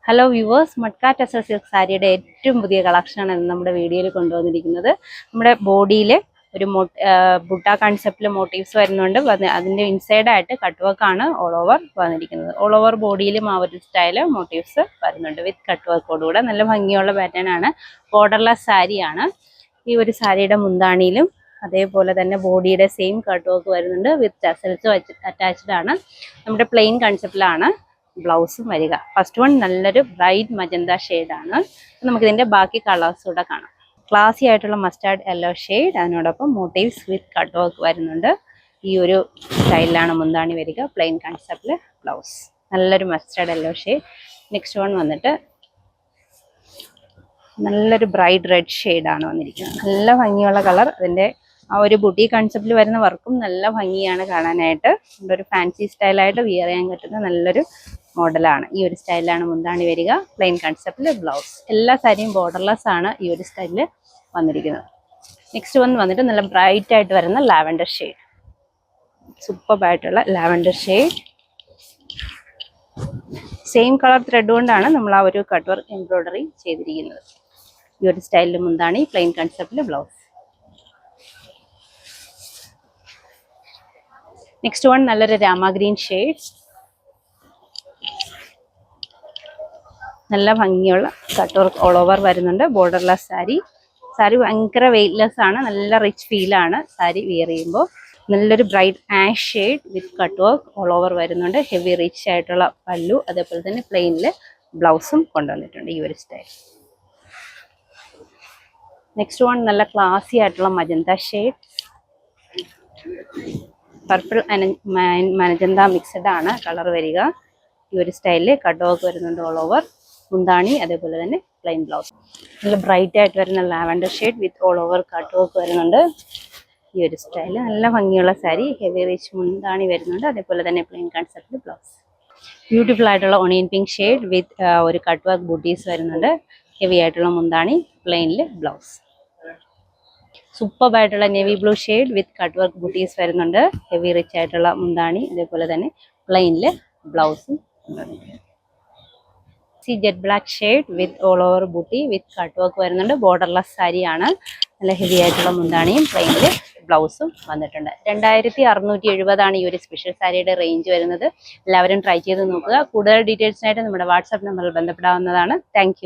Hello viewers, matka tussar silk സാരിയുടെ ഏറ്റവും പുതിയ കളക്ഷനാണ് നമ്മുടെ വീഡിയോയിൽ കൊണ്ടുവന്നിരിക്കുന്നത്. നമ്മുടെ ബോഡിയിൽ ഒരു ബുട്ട കൺസെപ്റ്റിൽ മോട്ടീവ്സ് വരുന്നുണ്ട്. അതിൻ്റെ ഇൻസൈഡായിട്ട് കട്ട് വർക്കാണ് ഓൾ ഓവർ വന്നിരിക്കുന്നത്. ഓൾ ഓവർ ബോഡിയിലും ആ ഒരു സ്റ്റൈല് മോട്ടീവ്സ് വരുന്നുണ്ട് വിത്ത് കട്ട് വർക്കോടുകൂടെ. നല്ല ഭംഗിയുള്ള പാറ്റേൺ ആണ്. ബോർഡർലെസ് സാരിയാണ്. ഈ ഒരു സാരിയുടെ മുന്താണിയിലും അതേപോലെ തന്നെ ബോഡിയുടെ സെയിം കട്ട് വർക്ക് വരുന്നുണ്ട് വിത്ത് ടെസൽസ് അറ്റാച്ച്ഡ് ആണ്. നമ്മുടെ പ്ലെയിൻ കൺസെപ്റ്റിലാണ് ബ്ലൗസും വരിക. ഫസ്റ്റ് വൺ നല്ലൊരു ബ്രൈറ്റ് മജന്ത ഷെയ്ഡാണ്. നമുക്കിതിൻ്റെ ബാക്കി കളേഴ്സ് കൂടെ കാണാം. ക്ലാസി ആയിട്ടുള്ള മസ്റ്റാർഡ് യെല്ലോ ഷെയ്ഡ്, അതിനോടൊപ്പം മോട്ടീവ്സ് വിത്ത് കട്ട് വർക്ക് വരുന്നുണ്ട്. ഈ ഒരു സ്റ്റൈലിലാണ് മുന്താണി വരിക. പ്ലെയിൻ കൺസെപ്റ്റിൽ ബ്ലൗസ്. നല്ലൊരു mustard yellow shade. Next one വന്നിട്ട് നല്ലൊരു ബ്രൈറ്റ് റെഡ് ഷെയ്ഡാണ് വന്നിരിക്കുന്നത്. നല്ല ഭംഗിയുള്ള കളർ. അതിൻ്റെ ആ ഒരു ബുട്ടി കൺസെപ്റ്റിൽ വരുന്ന വർക്കും നല്ല ഭംഗിയാണ് കാണാനായിട്ട്. ഒരു ഫാൻസി സ്റ്റൈലായിട്ട് വിയർ ചെയ്യാൻ പറ്റുന്ന നല്ലൊരു മോഡലാണ്. ഈ ഒരു സ്റ്റൈലിലാണ് മുന്താണി വരിക. പ്ലെയിൻ കൺസെപ്റ്റിൽ ബ്ലൗസ്. എല്ലാ സാരിയും ബോർഡർലെസ് ആണ് ഈ ഒരു സ്റ്റൈലിൽ വന്നിരിക്കുന്നത്. നെക്സ്റ്റ് വന്നിട്ട് നല്ല ബ്രൈറ്റ് ആയിട്ട് വരുന്ന ലാവൻഡർ ഷെയ്ഡ്. സൂപ്പറായിട്ടുള്ള lavender shade. Same colour thread കൊണ്ടാണ് നമ്മൾ ആ ഒരു കട്ട് വർക്ക് എംബ്രോയിഡറി ചെയ്തിരിക്കുന്നത്. ഈ ഒരു സ്റ്റൈലിൽ മുന്താണി, പ്ലെയിൻ കൺസെപ്റ്റിൽ ബ്ലൗസ്. നെക്സ്റ്റ് വൺ നല്ലൊരു രാമ ഗ്രീൻ ഷെയ്ഡ്. നല്ല ഭംഗിയുള്ള കട്ട് വർക്ക് ഓൾ ഓവർ വരുന്നുണ്ട്. ബോർഡർലെസ് സാരി. സാരി ഭയങ്കര വെയ്റ്റ്ലെസ് ആണ്. നല്ല റിച്ച് ഫീലാണ് സാരി വിയർ ചെയ്യുമ്പോൾ. നല്ലൊരു bright ash shade with cut work all over വരുന്നുണ്ട്. ഹെവി റിച്ച് ആയിട്ടുള്ള പല്ലു, അതേപോലെ തന്നെ പ്ലെയിനിൽ ബ്ലൗസും കൊണ്ടുവന്നിട്ടുണ്ട് ഈ ഒരു സ്റ്റൈൽ. നെക്സ്റ്റ് വൺ നല്ല ക്ലാസി ആയിട്ടുള്ള magenta shade. Purple magenta mixed ആണ് കളർ വരിക. ഈ ഒരു സ്റ്റൈലിൽ കട്ട് വർക്ക് വരുന്നുണ്ട് ഓൾ ഓവർ. മുന്താണി അതേപോലെ തന്നെ പ്ലെയിൻ ബ്ലൗസ്. നല്ല ബ്രൈറ്റ് ആയിട്ട് വരുന്ന lavender shade with all over cut work വരുന്നുണ്ട്. ഈ ഒരു സ്റ്റൈല് നല്ല ഭംഗിയുള്ള സാരി. ഹെവി റിച്ച് മുന്താണി വരുന്നുണ്ട്, അതേപോലെ തന്നെ പ്ലെയിൻ കൺസെപ്റ്റ് ബ്ലൗസ്. ബ്യൂട്ടിഫുൾ ആയിട്ടുള്ള ഒണിയൻ പിങ്ക് ഷെയ്ഡ് വിത്ത് ഒരു കട്ട് വർക്ക് ബൂട്ടീസ് വരുന്നുണ്ട്. ഹെവി ആയിട്ടുള്ള മുന്താണി, പ്ലെയിനിൽ ബ്ലൗസ്. സൂപ്പറായിട്ടുള്ള navy blue shade with cut work butis വരുന്നുണ്ട്. ഹെവി റിച്ച് ആയിട്ടുള്ള മുന്താണി, അതേപോലെ തന്നെ പ്ലെയിനിൽ ബ്ലൗസും. Jet black shade with all over buti with cut work വരുന്നുണ്ട്. ബോർഡർലെസ് സാരിയാണ്. നല്ല ഹെവി ആയിട്ടുള്ള മുന്താണിയും പ്ലെയിനിൽ ബ്ലൗസും വന്നിട്ടുണ്ട്. 2670 ഈ ഒരു സ്പെഷ്യൽ സാരിയുടെ റേഞ്ച് വരുന്നത്. എല്ലാവരും ട്രൈ ചെയ്ത് നോക്കുക. കൂടുതൽ ഡീറ്റെയിൽസിനായിട്ട് നമ്മുടെ വാട്സാപ്പ് നമ്പറിൽ ബന്ധപ്പെടാവുന്നതാണ്. താങ്ക്